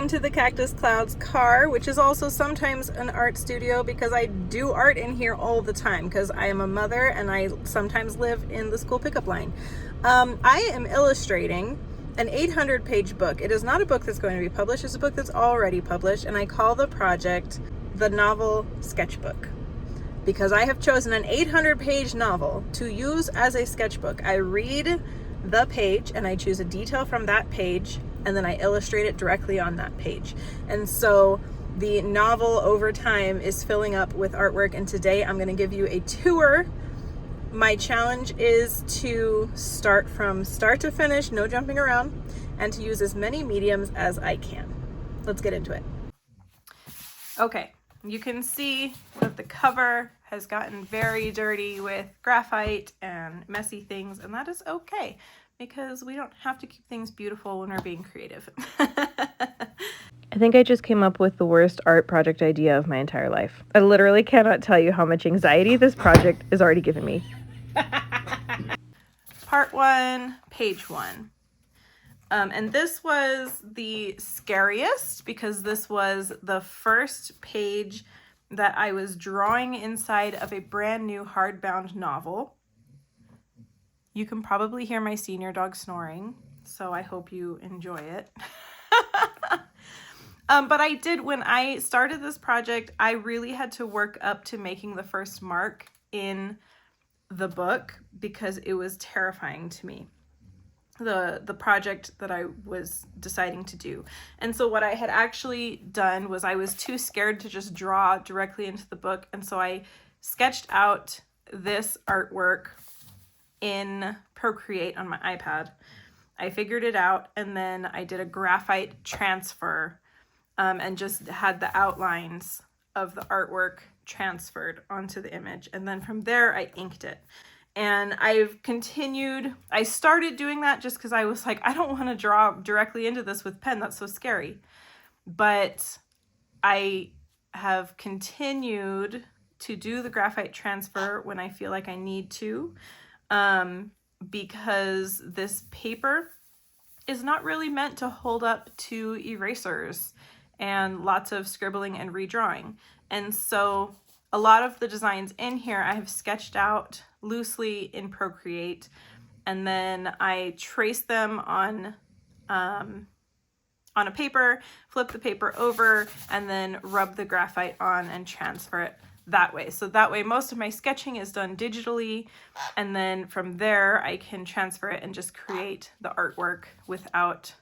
welcome to the Cactus Clouds car, which is also sometimes an art studio because I do art in here all the time because I am a mother and I sometimes live in the school pickup line. I am illustrating an 800-page book. It is not a book that's going to be published, it's a book that's already published, and I call the project the Novel Sketchbook because I have chosen an 800-page novel to use as a sketchbook. I read the page and I choose a detail from that page and then I illustrate it directly on that page. And so the novel over time is filling up with artwork, and today I'm going to give you a tour. My challenge is to start from start to finish, no jumping around, and to use as many mediums as I can. Let's get into it. Okay, you can see that the cover has gotten very dirty with graphite and messy things, and that is okay because we don't have to keep things beautiful when we're being creative. I think I just came up with the worst art project idea of my entire life. I literally cannot tell you how much anxiety this project is already giving me. Part 1, page 1. And this was the scariest because this was the first page that I was drawing inside of a brand new hardbound novel. You can probably hear my senior dog snoring, so I hope you enjoy it. But I did, when I started this project, I really had to work up to making the first mark in the book because it was terrifying to me, the project that I was deciding to do. And so what I had actually done was I was too scared to just draw directly into the book, and so I sketched out this artwork in Procreate on my iPad. I figured it out, and then I did a graphite transfer and just had the outlines of the artwork transferred onto the image, and then from there I inked it. And I've continued, I started doing that just because I was like, I don't want to draw directly into this with pen, that's so scary. But I have continued to do the graphite transfer when I feel like I need to, because this paper is not really meant to hold up to erasers and lots of scribbling and redrawing. And so a lot of the designs in here I have sketched out loosely in Procreate, and then I trace them on a paper, flip the paper over, and then rub the graphite on and transfer it that way. So that way most of my sketching is done digitally, and then from there I can transfer it and just create the artwork without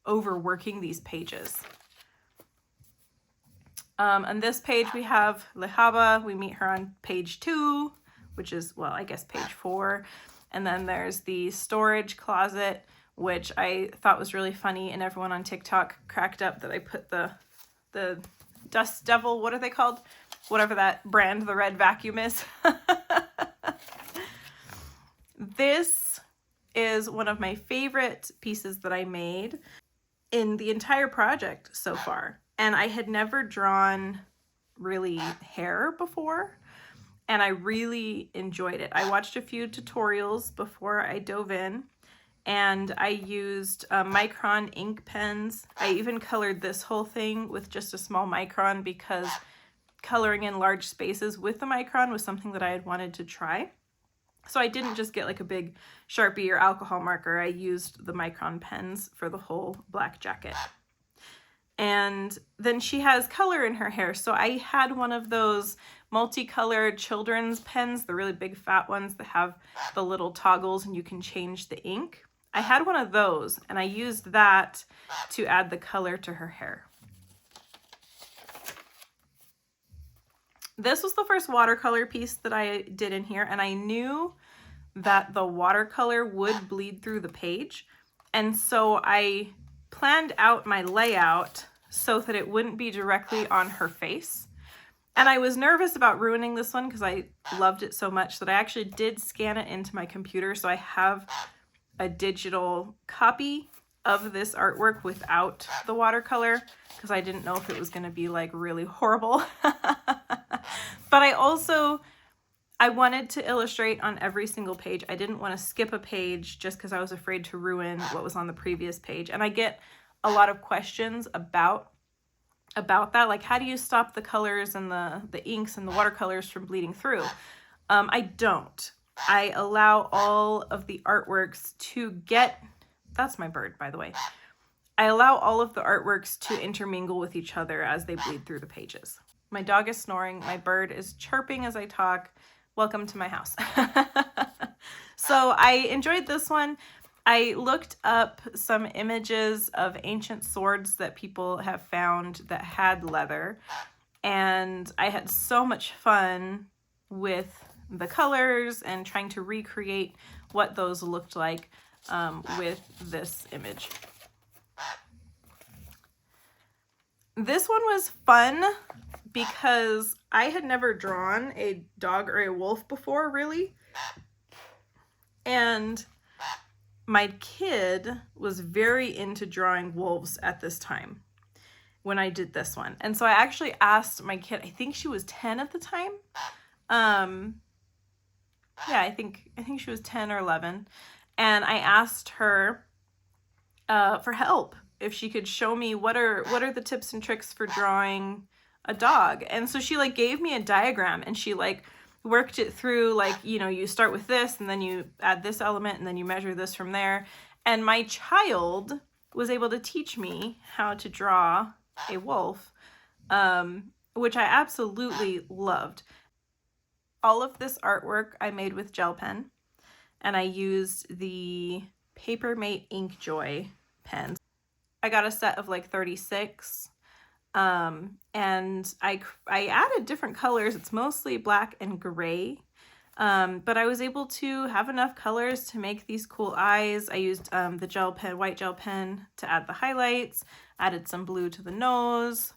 overworking these pages. On this page we have Lehaba. We meet her on page 2, which is, well, I guess page 4. And then there's the storage closet, which I thought was really funny, and everyone on TikTok cracked up that I put the Dust Devil, what are they called? Whatever that brand, the red vacuum is. This is one of my favorite pieces that I made in the entire project so far. And I had never drawn really hair before, and I really enjoyed it. I watched a few tutorials before I dove in, and I used micron ink pens. I even colored this whole thing with just a small micron because coloring in large spaces with the micron was something that I had wanted to try. So I didn't just get like a big Sharpie or alcohol marker. I used the micron pens for the whole black jacket. And then she has color in her hair. So I had one of those multicolored children's pens, the really big fat ones that have the little toggles and you can change the ink. I had one of those and I used that to add the color to her hair. This was the first watercolor piece that I did in here, and I knew that the watercolor would bleed through the page. And so I planned out my layout so that it wouldn't be directly on her face. And I was nervous about ruining this one because I loved it so much that I actually did scan it into my computer. So I have a digital copy of this artwork without the watercolor because I didn't know if it was going to be like really horrible. But I wanted to illustrate on every single page. I didn't want to skip a page just because I was afraid to ruin what was on the previous page. And I get a lot of questions about about that. Like, how do you stop the colors and the inks and the watercolors from bleeding through? I don't. I allow all of the artworks to get, that's my bird, by the way. I allow all of the artworks to intermingle with each other as they bleed through the pages. My dog is snoring. My bird is chirping as I talk. Welcome to my house. So I enjoyed this one. I looked up some images of ancient swords that people have found that had leather, and I had so much fun with the colors and trying to recreate what those looked like with this image. This one was fun because I had never drawn a dog or a wolf before, really. And my kid was very into drawing wolves at this time when I did this one. And so I actually asked my kid, I think she was 10 at the time. Yeah, I think she was 10 or 11. And I asked her for help, if she could show me what are the tips and tricks for drawing a dog. And so she like gave me a diagram, and she like worked it through, like, you know, you start with this and then you add this element and then you measure this from there. And my child was able to teach me how to draw a wolf, which I absolutely loved. All of this artwork I made with gel pen, and I used the Papermate Ink Joy pens. I got a set of like 36. And I added different colors. It's mostly black and gray. But I was able to have enough colors to make these cool eyes. I used the gel pen, white gel pen, to add the highlights, added some blue to the nose.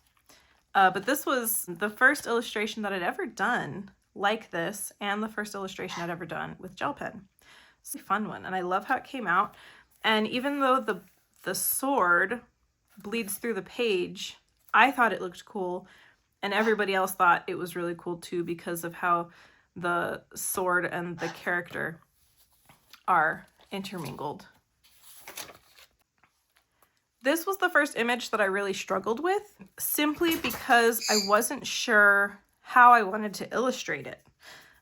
But this was the first illustration that I'd ever done like this, and the first illustration I'd ever done with gel pen. It's a fun one, and I love how it came out. And even though the sword bleeds through the page, I thought it looked cool, and everybody else thought it was really cool too, because of how the sword and the character are intermingled. This was the first image that I really struggled with, simply because I wasn't sure how I wanted to illustrate it.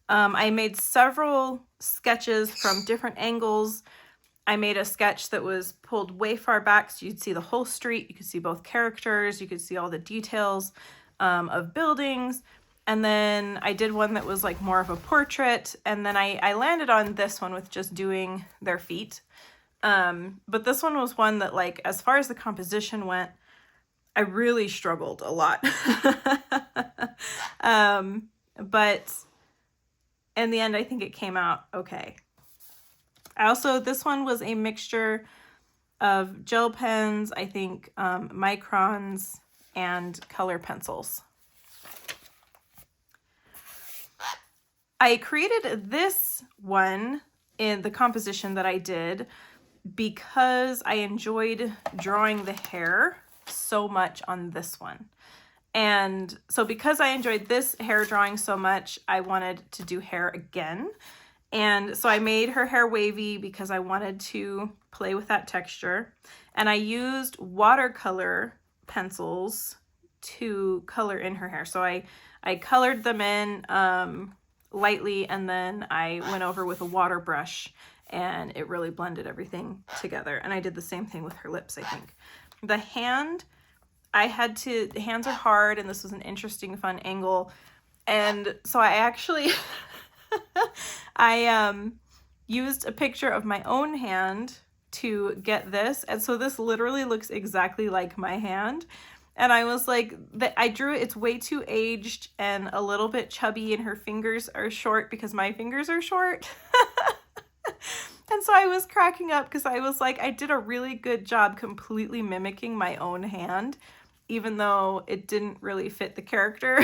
I made several sketches from different angles. I made a sketch that was pulled way far back so you'd see the whole street, you could see both characters, you could see all the details of buildings. And then I did one that was like more of a portrait, and then I landed on this one with just doing their feet. But this one was one that, like, as far as the composition went, I really struggled a lot. But in the end, I think it came out okay. This one was a mixture of gel pens, I think microns, and color pencils. I created this one in the composition that I did because I enjoyed drawing the hair so much on this one. And so because I enjoyed this hair drawing so much, I wanted to do hair again. And so I made her hair wavy because I wanted to play with that texture. And I used watercolor pencils to color in her hair. So I colored them in lightly, and then I went over with a water brush, and it really blended everything together. And I did the same thing with her lips, I think. The hand, the hands are hard, and this was an interesting, fun angle. And so I actually... I used a picture of my own hand to get this, and so this literally looks exactly like my hand. And I was like, I drew it, it's way too aged and a little bit chubby, and her fingers are short because my fingers are short. And so I was cracking up because I was like, I did a really good job completely mimicking my own hand, even though it didn't really fit the character.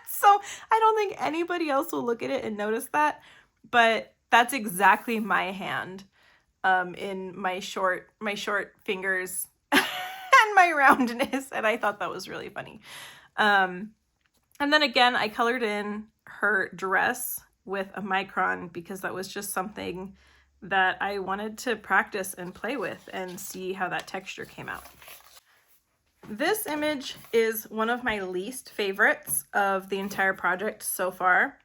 So I don't think anybody else will look at it and notice that, but that's exactly my hand, in my short fingers and my roundness, and I thought that was really funny. And then again, I colored in her dress with a micron because that was just something that I wanted to practice and play with and see how that texture came out. This image is one of my least favorites of the entire project so far.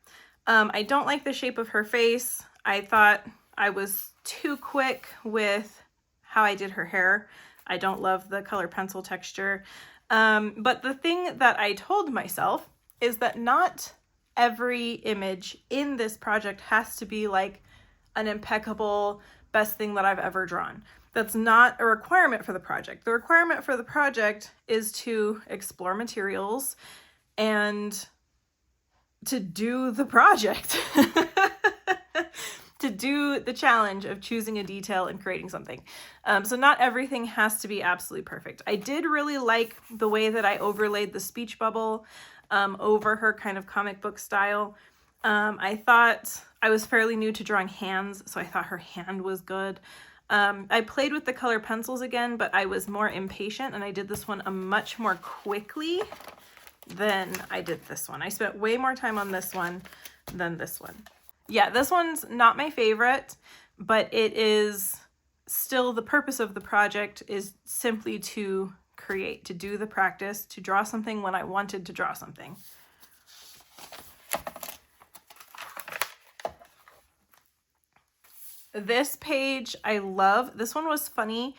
I don't like the shape of her face. I thought I was too quick with how I did her hair. I don't love the color pencil texture. But the thing that I told myself is that not every image in this project has to be like an impeccable best thing that I've ever drawn. That's not a requirement for the project. The requirement for the project is to explore materials and to do the project. To do the challenge of choosing a detail and creating something. So not everything has to be absolutely perfect. I did really like the way that I overlaid the speech bubble over her kind of comic book style. I thought I was fairly new to drawing hands, so I thought her hand was good. I played with the color pencils again, but I was more impatient and I did this one much more quickly than I did this one. I spent way more time on this one than this one. Yeah, this one's not my favorite, but it is still, the purpose of the project is simply to create, to do the practice, to draw something when I wanted to draw something. This page I love. This one was funny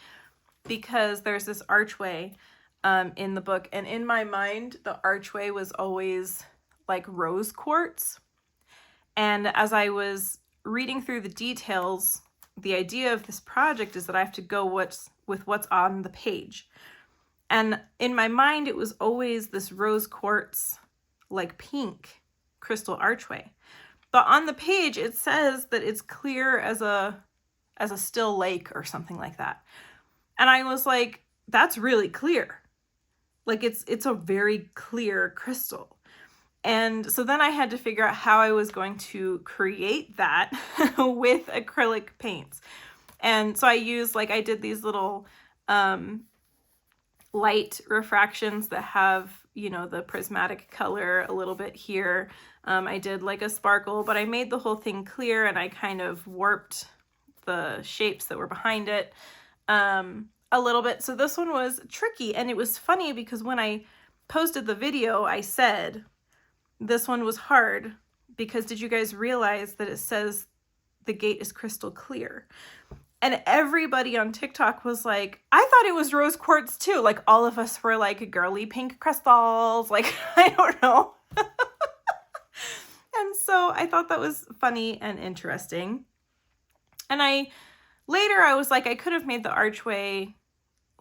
because there's this archway in the book, and in my mind the archway was always like rose quartz. And as I was reading through the details, the idea of this project is that I have to go with what's on the page. And in my mind it was always this rose quartz like pink crystal archway. But on the page, it says that it's clear as a still lake or something like that. And I was like, that's really clear. Like it's a very clear crystal. And so then I had to figure out how I was going to create that with acrylic paints. And so I used, like, I did these little light refractions that have, you know, the prismatic color a little bit here. I did like a sparkle, but I made the whole thing clear and I kind of warped the shapes that were behind it a little bit. So this one was tricky, and it was funny because when I posted the video, I said this one was hard because did you guys realize that it says the gate is crystal clear? And everybody on TikTok was like, I thought it was rose quartz too. Like all of us were like girly pink crystals. Like, I don't know. And so I thought that was funny and interesting. And later I was like, I could have made the archway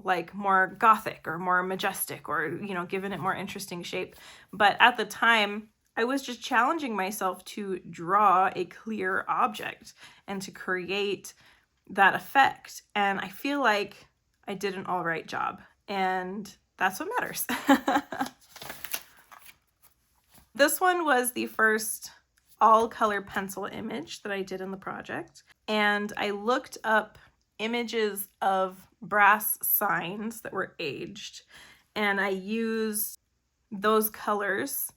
like more gothic or more majestic or, you know, given it more interesting shape. But at the time, I was just challenging myself to draw a clear object and to create that effect. And I feel like I did an all right job, and that's what matters. This one was the first all color pencil image that I did in the project. And I looked up images of brass signs that were aged, and I used those colors,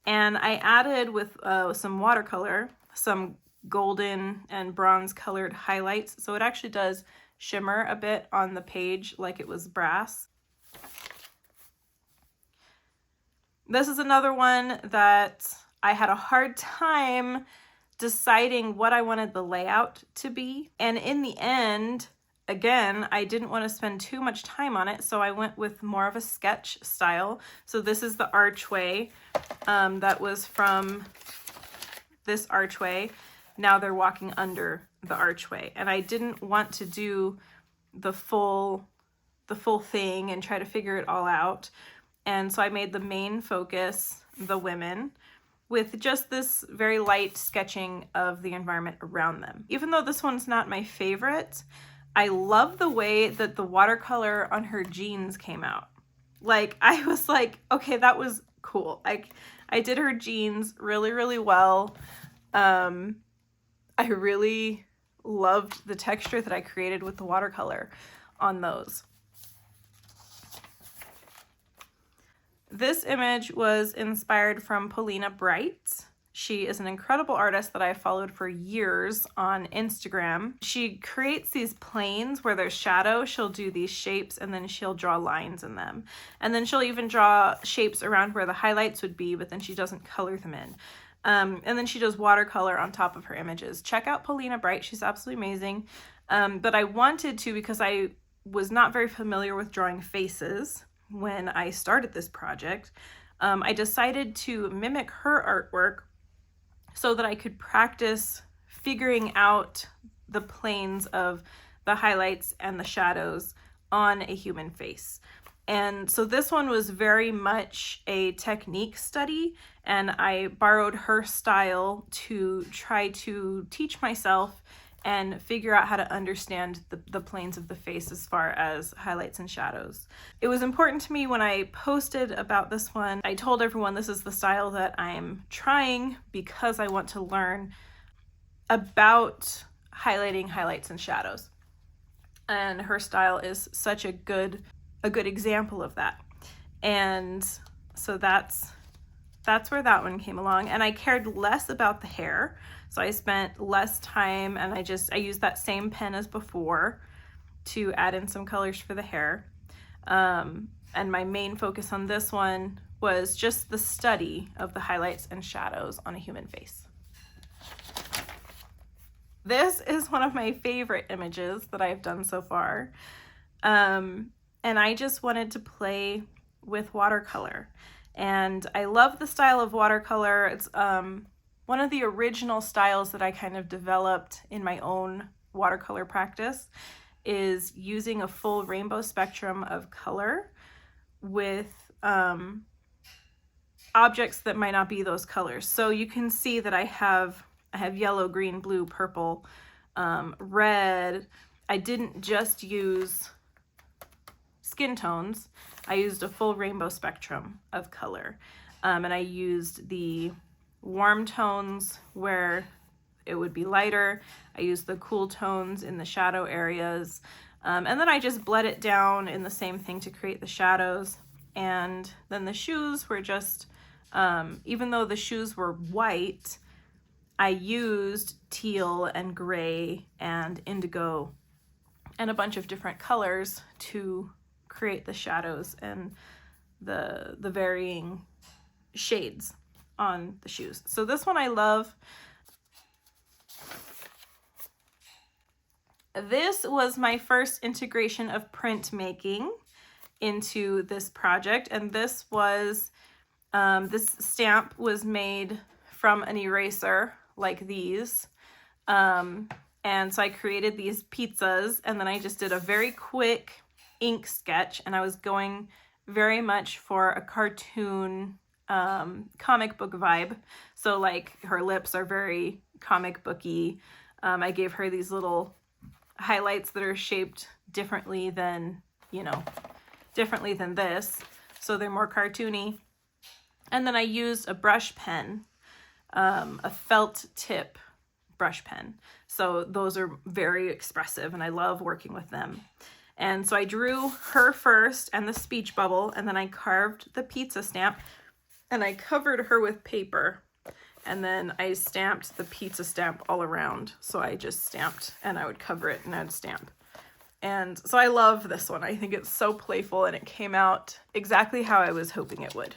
and I added with some watercolor, some golden and bronze colored highlights. So it actually does shimmer a bit on the page like it was brass. This is another one that I had a hard time deciding what I wanted the layout to be. And in the end, again, I didn't want to spend too much time on it, so I went with more of a sketch style. So this is the archway that was from this archway. Now they're walking under the archway. And I didn't want to do the full thing and try to figure it all out. And so I made the main focus the women, with just this very light sketching of the environment around them. Even though this one's not my favorite, I love the way that the watercolor on her jeans came out. Like, I was like, okay, that was cool. I did her jeans really, really well. I really loved the texture that I created with the watercolor on those. This image was inspired from Paulina Bright, She is an incredible artist that I've followed for years on Instagram. She creates these planes where there's shadow. She'll do these shapes and then she'll draw lines in them. And then she'll even draw shapes around where the highlights would be, but then she doesn't color them in. And then she does watercolor on top of her images. Check out Paulina Bright. She's absolutely amazing. But I wanted to, because I was not very familiar with drawing faces when I started this project, I decided to mimic her artwork so that I could practice figuring out the planes of the highlights and the shadows on a human face. And so this one was very much a technique study, and I borrowed her style to try to teach myself and figure out how to understand the planes of the face as far as highlights and shadows. It was important to me when I posted about this one. I told everyone this is the style that I'm trying because I want to learn about highlighting highlights and shadows. And her style is such a good example of that. And so that's where that one came along. And I cared less about the hair. So I spent less time, and I used that same pen as before to add in some colors for the hair. And my main focus on this one was just the study of the highlights and shadows on a human face. This is one of my favorite images that I've done so far. And I just wanted to play with watercolor. And I love the style of watercolor. It's one of the original styles that I kind of developed in my own watercolor practice is using a full rainbow spectrum of color with objects that might not be those colors. So you can see that I have yellow, green, blue, purple, red. I didn't just use skin tones. I used a full rainbow spectrum of color. And I used the warm tones where it would be lighter. I used the cool tones in the shadow areas. And then I just bled it down in the same thing to create the shadows. And then the shoes were just, even though the shoes were white, I used teal and gray and indigo and a bunch of different colors to create the shadows and the varying shades on the shoes. So this one I love. This was my first integration of printmaking into this project, and this was this stamp was made from an eraser like these. And so I created these pizzas, and then I just did a very quick ink sketch, and I was going very much for a cartoon comic book vibe. So like her lips are very comic booky. I gave her these little highlights that are shaped differently than, differently than this. So they're more cartoony. And then I used a brush pen, a felt tip brush pen. So those are very expressive and I love working with them. And so I drew her first and the speech bubble, and then I carved the pizza stamp and I covered her with paper, and then I stamped the pizza stamp all around. So I just stamped and I would cover it and I'd stamp. And so I love this one. I think it's so playful and it came out exactly how I was hoping it would.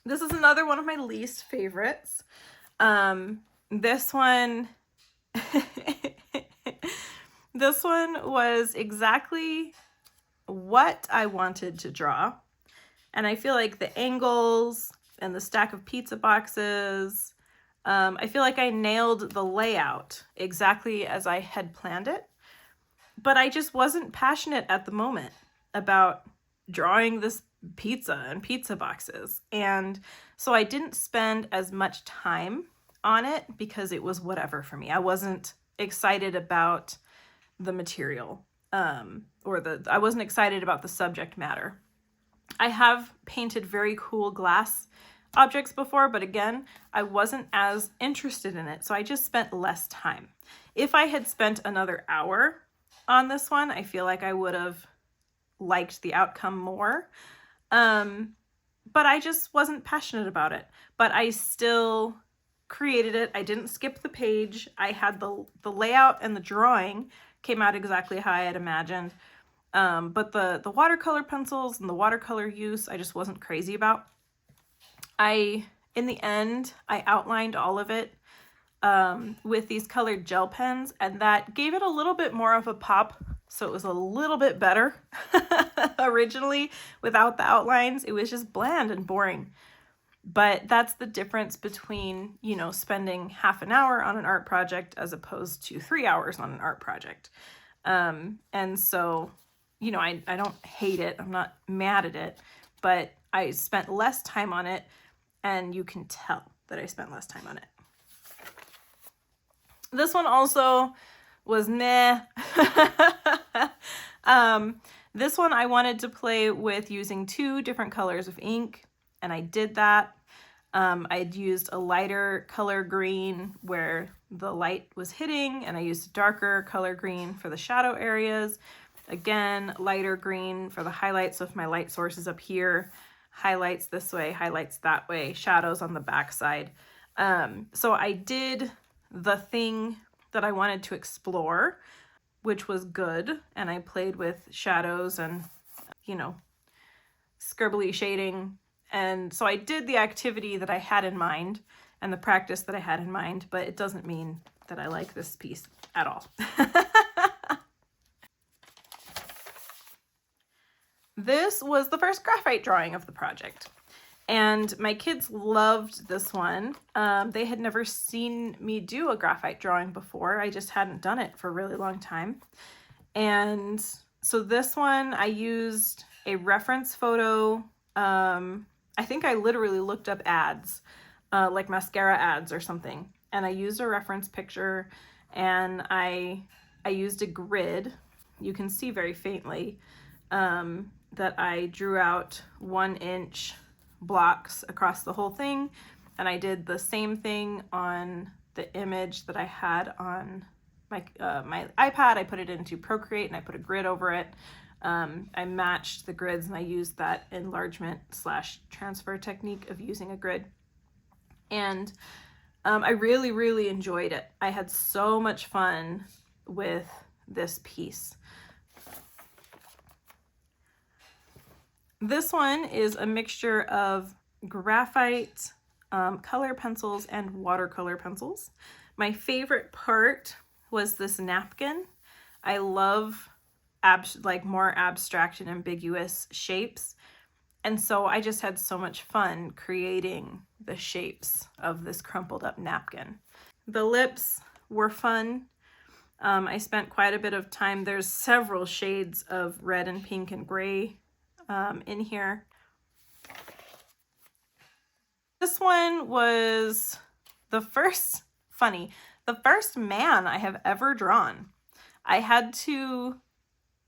This is another one of my least favorites. This one, this one was exactly what I wanted to draw. And I feel like the angles and the stack of pizza boxes, I feel like I nailed the layout exactly as I had planned it. But I just wasn't passionate at the moment about drawing this pizza and pizza boxes. And so I didn't spend as much time on it because it was whatever for me. I wasn't excited about the material, I wasn't excited about the subject matter. I have painted very cool glass objects before, but again, I wasn't as interested in it, so I just spent less time. If I had spent another hour on this one, I feel like I would have liked the outcome more. but I just wasn't passionate about it. But I still created it. I didn't skip the page. I had the layout and the drawing came out exactly how I had imagined. But the watercolor pencils and the watercolor use, I just wasn't crazy about. In the end, I outlined all of it with these colored gel pens, and that gave it a little bit more of a pop. So it was a little bit better. Originally, without the outlines, it was just bland and boring. But that's the difference between, you know, spending half an hour on an art project as opposed to 3 hours on an art project. And so, you know, I don't hate it. I'm not mad at it, but I spent less time on it, and you can tell that I spent less time on it. This one also was meh. This one I wanted to play with using 2 different colors of ink, and I did that. I'd used a lighter color green where the light was hitting, and I used a darker color green for the shadow areas. Again, lighter green for the highlights. So if my light source is up here, highlights this way, highlights that way, shadows on the back side. So I did the thing that I wanted to explore, which was good. And I played with shadows and, you know, scribbly shading. And so I did the activity that I had in mind and the practice that I had in mind, but it doesn't mean that I like this piece at all. This was the first graphite drawing of the project, and my kids loved this one. They had never seen me do a graphite drawing before. I just hadn't done it for a really long time. And so this one, I used a reference photo. I think I literally looked up ads, like mascara ads or something. And I used a reference picture, and I used a grid. You can see very faintly that I drew out 1-inch blocks across the whole thing. And I did the same thing on the image that I had on my iPad. I put it into Procreate and I put a grid over it. I matched the grids, and I used that enlargement / transfer technique of using a grid. And I really, really enjoyed it. I had so much fun with this piece. This one is a mixture of graphite, color pencils, and watercolor pencils. My favorite part was this napkin. I love like more abstract and ambiguous shapes. And so I just had so much fun creating the shapes of this crumpled up napkin. The lips were fun. I spent quite a bit of time. There's several shades of red and pink and gray in here. This one was the first man I have ever drawn. I had to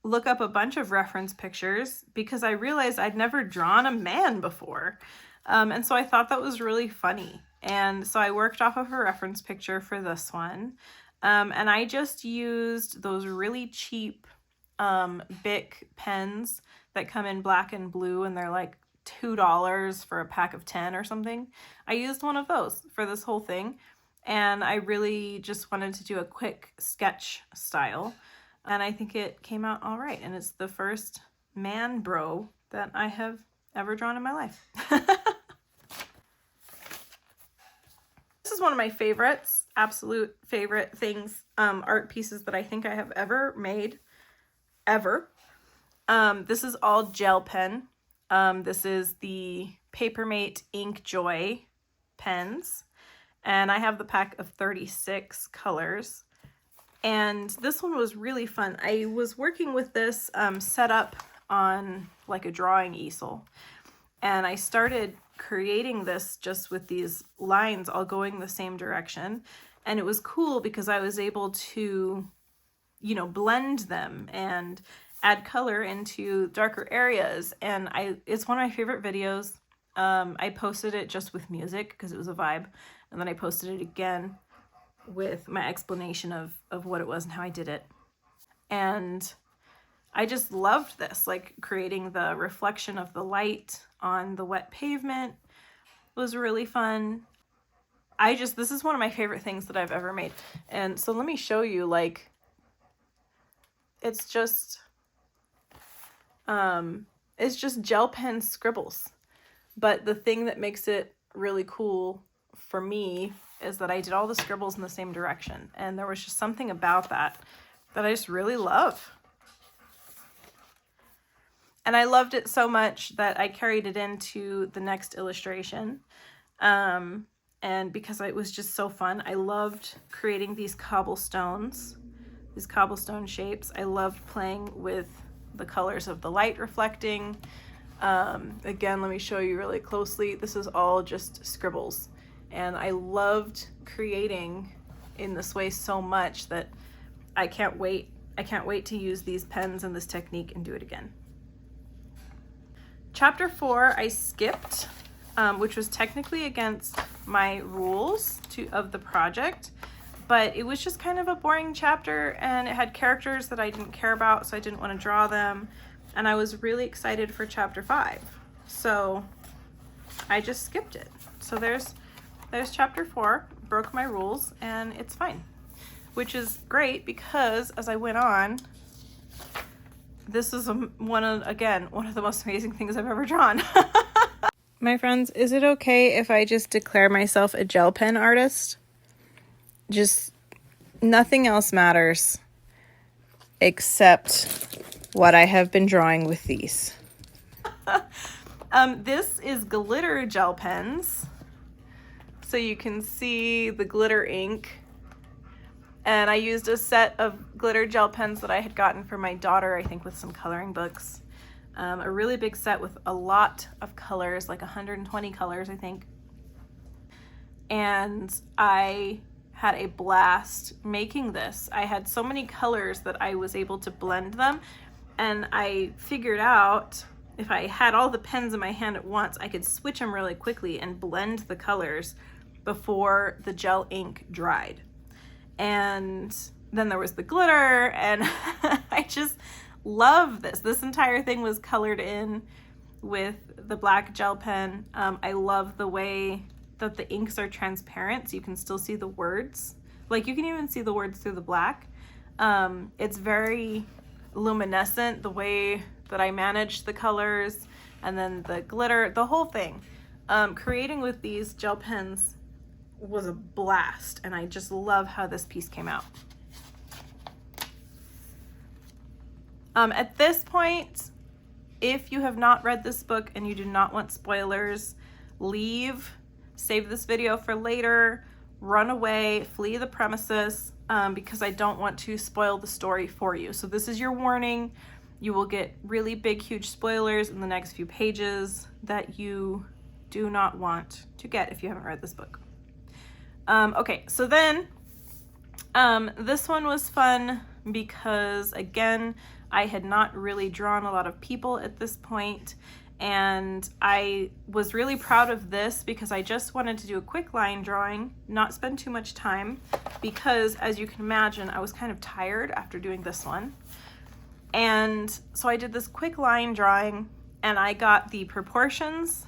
look up a bunch of reference pictures because I realized I'd never drawn a man before. And so I thought that was really funny. And so I worked off of a reference picture for this one. And I just used those really cheap Bic pens that come in black and blue, and they're like $2 for a pack of 10 or something. I used one of those for this whole thing, and I really just wanted to do a quick sketch style, and I think it came out all right. And it's the first man bro that I have ever drawn in my life. This is one of my favorites, absolute favorite things, art pieces that I think I have ever made, ever. This is all gel pen. This is the Papermate Ink Joy pens, and I have the pack of 36 colors. And this one was really fun. I was working with this set up on like a drawing easel, and I started creating this just with these lines all going the same direction. And it was cool because I was able to, you know, blend them and add color into darker areas. And it's one of my favorite videos. I posted it just with music because it was a vibe. And then I posted it again with my explanation of what it was and how I did it. And I just loved this, like creating the reflection of the light on the wet pavement was really fun. This is one of my favorite things that I've ever made. And so let me show you, like, it's just gel pen scribbles. But the thing that makes it really cool for me is that I did all the scribbles in the same direction. And there was just something about that I just really love. And I loved it so much that I carried it into the next illustration. And because it was just so fun, I loved creating these cobblestone shapes. I loved playing with the colors of the light reflecting. Again, let me show you really closely. This is all just scribbles. And I loved creating in this way so much that I can't wait to use these pens and this technique and do it again. Chapter 4 I skipped, which was technically against my rules of the project, but it was just kind of a boring chapter, and it had characters that I didn't care about, so I didn't want to draw them, and I was really excited for chapter 5, so I just skipped it. So there's chapter 4, broke my rules, and it's fine, which is great because as I went on, this is one of the most amazing things I've ever drawn. My friends, is it okay if I just declare myself a gel pen artist? Just nothing else matters except what I have been drawing with these. This is glitter gel pens. So you can see the glitter ink. And I used a set of glitter gel pens that I had gotten for my daughter, I think with some coloring books. A really big set with a lot of colors, like 120 colors, I think. And I had a blast making this. I had so many colors that I was able to blend them. And I figured out if I had all the pens in my hand at once, I could switch them really quickly and blend the colors before the gel ink dried. And then there was the glitter, and I just love this. This entire thing was colored in with the black gel pen. I love the way that the inks are transparent, so you can still see the words. Like, you can even see the words through the black. It's very luminescent, the way that I managed the colors, and then the glitter, the whole thing. Creating with these gel pens was a blast, and I just love how this piece came out. At this point, if you have not read this book and you do not want spoilers, save this video for later, run away, flee the premises, because I don't want to spoil the story for you. So this is your warning. You will get really big, huge spoilers in the next few pages that you do not want to get if you haven't read this book. Okay, so then this one was fun because, again, I had not really drawn a lot of people at this point, and I was really proud of this because I just wanted to do a quick line drawing, not spend too much time, because as you can imagine, I was kind of tired after doing this one. And so I did this quick line drawing, and I got the proportions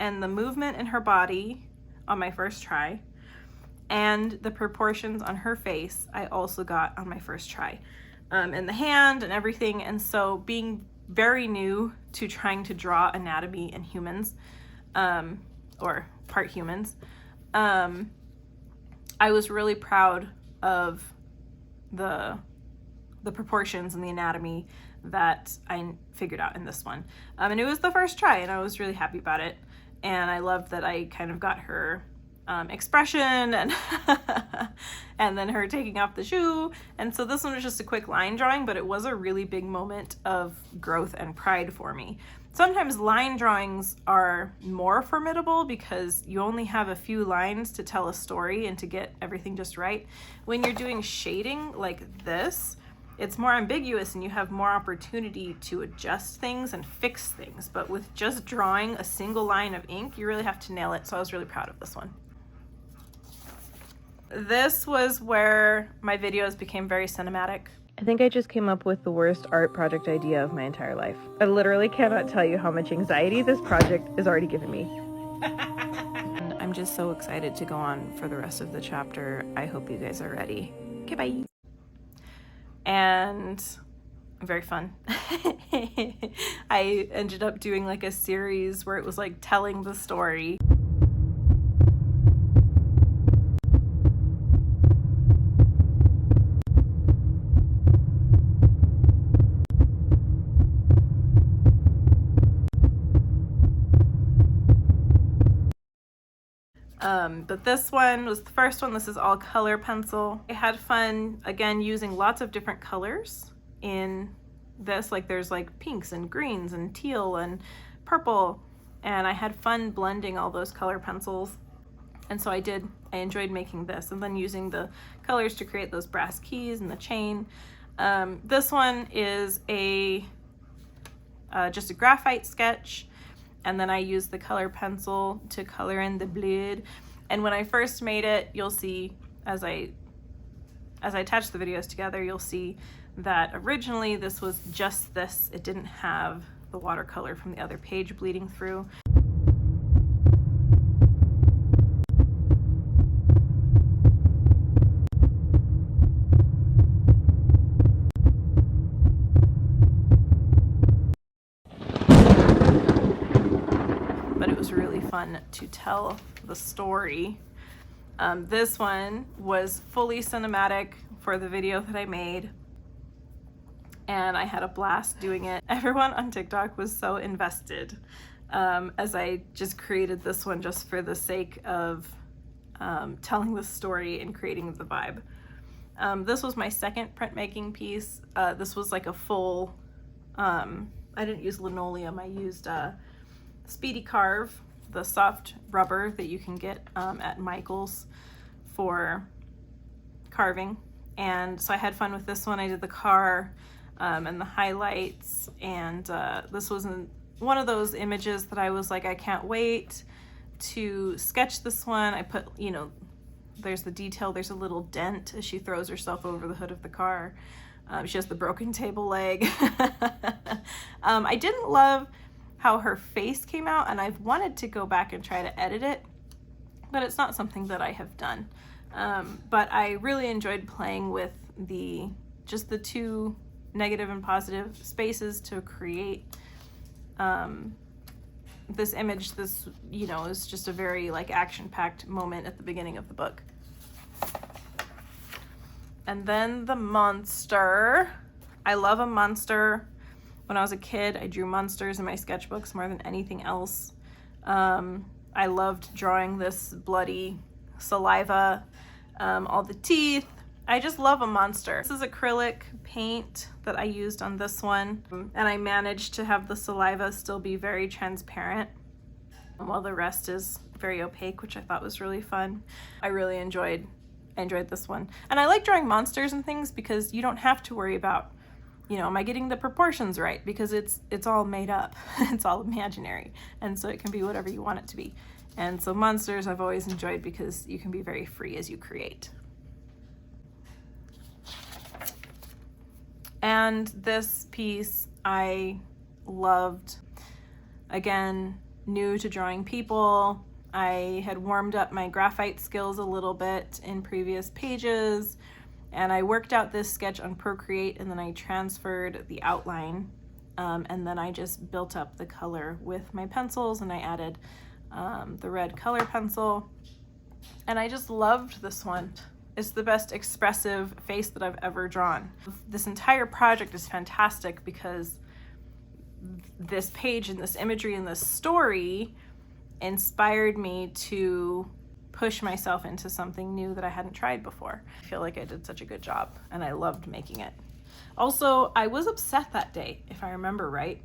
and the movement in her body on my first try. And the proportions on her face I also got on my first try, and the hand and everything. And so, being very new to trying to draw anatomy in humans, or part humans, I was really proud of the proportions and the anatomy that I figured out in this one. And it was the first try, and I was really happy about it. And I loved that I kind of got her expression and and then her taking off the shoe. And so this one was just a quick line drawing, but it was a really big moment of growth and pride for me. Sometimes line drawings are more formidable because you only have a few lines to tell a story and to get everything just right. When you're doing shading like this, it's more ambiguous and you have more opportunity to adjust things and fix things. But with just drawing a single line of ink, you really have to nail it. So I was really proud of this one. This was where my videos became very cinematic. I think I just came up with the worst art project idea of my entire life. I literally cannot tell you how much anxiety this project is already giving me. And I'm just so excited to go on for the rest of the chapter. I hope you guys are ready. Okay, bye. And very fun. I ended up doing like a series where it was like telling the story. But this one was the first one. This is all color pencil. I had fun, again, using lots of different colors in this. Like there's like pinks and greens and teal and purple. And I had fun blending all those color pencils. And so I enjoyed making this and then using the colors to create those brass keys and the chain. This one is just a graphite sketch. And then I used the color pencil to color in the blood. And when I first made it, you'll see as I attach the videos together, you'll see that originally this was just this. It didn't have the watercolor from the other page bleeding through. But it was really fun to tell the story. This one was fully cinematic for the video that I made, and I had a blast doing it. Everyone on TikTok was so invested as I just created this one just for the sake of telling the story and creating the vibe. This was my second printmaking piece. This was like a full, I didn't use linoleum, I used Speedy Carve, the soft rubber that you can get at Michael's for carving. And so I had fun with this one. I did the car and the highlights, and this was one of those images that I was like, I can't wait to sketch this one. I put, you know, there's the detail, there's a little dent as she throws herself over the hood of the car. She has the broken table leg. I didn't love how her face came out, and I've wanted to go back and try to edit it, but it's not something that I have done. But I really enjoyed playing with just the two negative and positive spaces to create this image. This, you know, is just a very like action-packed moment at the beginning of the book. And then the monster. I love a monster. When I was a kid, I drew monsters in my sketchbooks more than anything else. I loved drawing this bloody saliva, all the teeth. I just love a monster. This is acrylic paint that I used on this one, and I managed to have the saliva still be very transparent while the rest is very opaque, which I thought was really fun. I really enjoyed this one. And I like drawing monsters and things because you don't have to worry about, you know, am I getting the proportions right? Because it's all made up. It's all imaginary. And so it can be whatever you want it to be. And so monsters I've always enjoyed because you can be very free as you create. And this piece I loved. Again, new to drawing people. I had warmed up my graphite skills a little bit in previous pages, and I worked out this sketch on Procreate, and then I transferred the outline, and then I just built up the color with my pencils, and I added the red color pencil, and I just loved this one. It's the best expressive face that I've ever drawn. This entire project is fantastic because this page and this imagery and this story inspired me to push myself into something new that I hadn't tried before. I feel like I did such a good job, and I loved making it. Also, I was upset that day, if I remember right.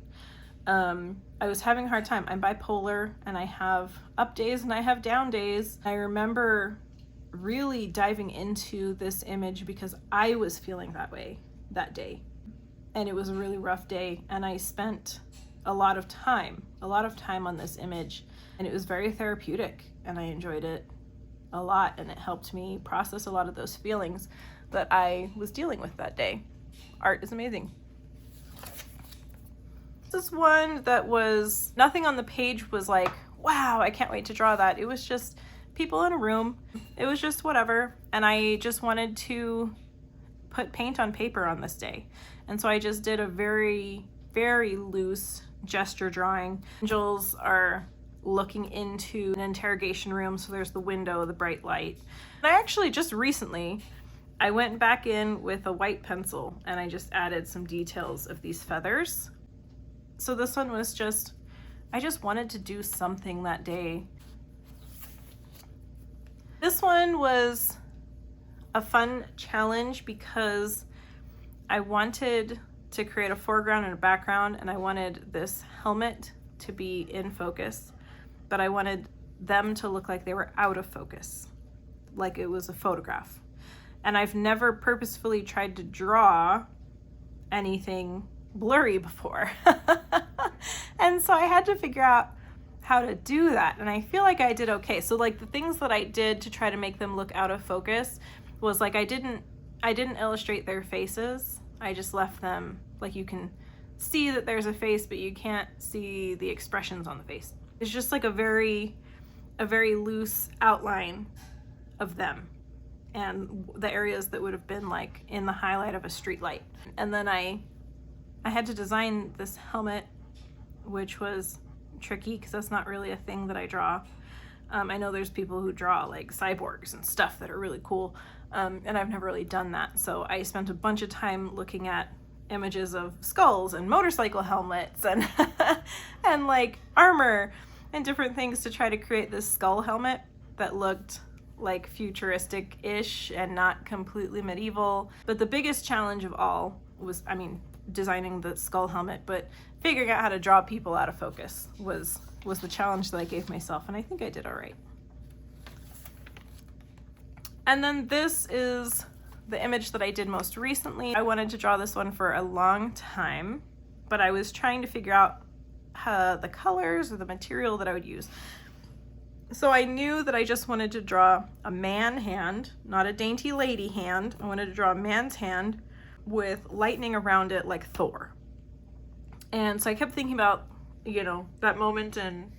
I was having a hard time. I'm bipolar, and I have up days and I have down days. I remember really diving into this image because I was feeling that way that day, and it was a really rough day, and I spent a lot of time on this image, and it was very therapeutic, and I enjoyed it a lot, and it helped me process a lot of those feelings that I was dealing with that day. art is amazing. This is one that was, nothing on the page was like, wow, I can't wait to draw that. It was just people in a room. It was just whatever. And I just wanted to put paint on paper on this day. And so I just did a very, very loose gesture drawing. Angels are looking into an interrogation room. So there's the window, the bright light. And I actually just recently, I went back in with a white pencil and I just added some details of these feathers. So this one was just, I just wanted to do something that day. This one was a fun challenge because I wanted to create a foreground and a background, and I wanted this helmet to be in focus, but I wanted them to look like they were out of focus, like it was a photograph. And I've never purposefully tried to draw anything blurry before. And so I had to figure out how to do that, and I feel like I did okay. So like the things that I did to try to make them look out of focus was like I didn't illustrate their faces. I just left them, like you can see that there's a face, but you can't see the expressions on the face. It's just like a very loose outline of them and the areas that would have been like in the highlight of a street light. And then I had to design this helmet, which was tricky because that's not really a thing that I draw. I know there's people who draw like cyborgs and stuff that are really cool, and I've never really done that. So I spent a bunch of time looking at images of skulls and motorcycle helmets and and like armor and different things to try to create this skull helmet that looked like futuristic-ish and not completely medieval. But the biggest challenge of all was, I mean, designing the skull helmet, but figuring out how to draw people out of focus was the challenge that I gave myself, and I think I did all right. And then this is the image that I did most recently. I wanted to draw this one for a long time, but I was trying to figure out the colors or the material that I would use. So I knew that I just wanted to draw a man hand, not a dainty lady hand. I wanted to draw a man's hand with lightning around it like Thor. And so I kept thinking about, you know, that moment in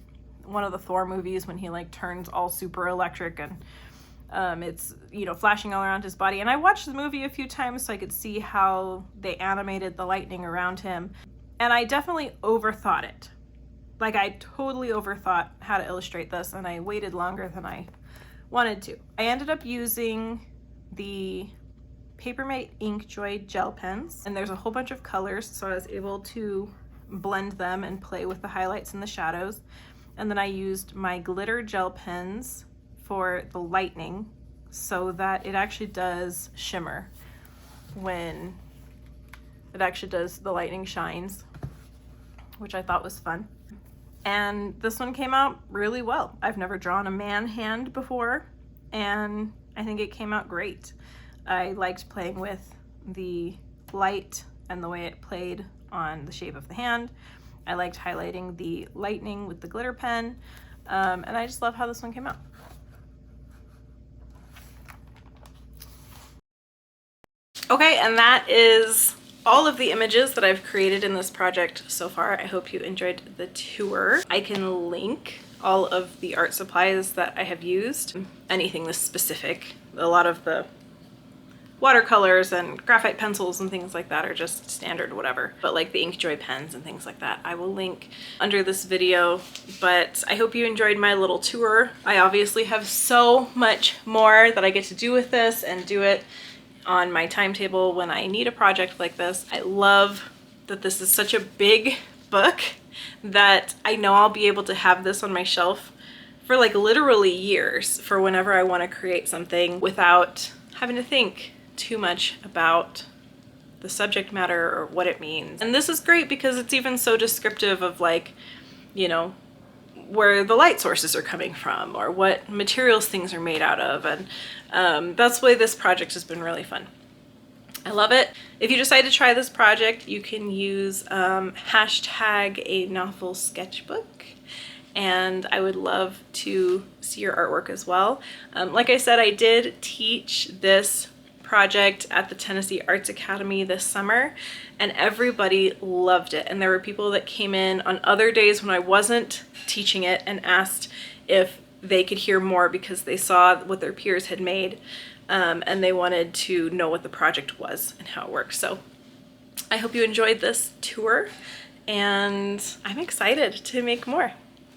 one of the Thor movies when he like turns all super electric and it's, you know, flashing all around his body. And I watched the movie a few times so I could see how they animated the lightning around him. And I definitely overthought it. Like I totally overthought how to illustrate this, and I waited longer than I wanted to. I ended up using the Papermate Ink Joy gel pens, and there's a whole bunch of colors, so I was able to blend them and play with the highlights and the shadows. And then I used my glitter gel pens for the lightning so that it actually does shimmer when it actually does, the lightning shines, which I thought was fun. And this one came out really well. I've never drawn a man hand before, and I think it came out great. I liked playing with the light and the way it played on the shape of the hand. I liked highlighting the lightning with the glitter pen, and I just love how this one came out. Okay, and that is all of the images that I've created in this project so far. I hope you enjoyed the tour. I can link all of the art supplies that I have used, anything this specific. A lot of the watercolors and graphite pencils and things like that are just standard whatever, but like the Inkjoy pens and things like that I will link under this video. But I hope you enjoyed my little tour. I obviously have so much more that I get to do with this and do it on my timetable when I need a project like this. I love that this is such a big book that I know I'll be able to have this on my shelf for like literally years for whenever I want to create something without having to think too much about the subject matter or what it means. And this is great because it's even so descriptive of, like, you know, where the light sources are coming from or what materials things are made out of, and that's why this project has been really fun. I love it. If you decide to try this project, you can use hashtag a novel sketchbook, and I would love to see your artwork as well. Like I said, I did teach this project at the Tennessee Arts Academy this summer, and everybody loved it. And there were people that came in on other days when I wasn't teaching it and asked if they could hear more because they saw what their peers had made, and they wanted to know what the project was and how it works. So I hope you enjoyed this tour, and I'm excited to make more.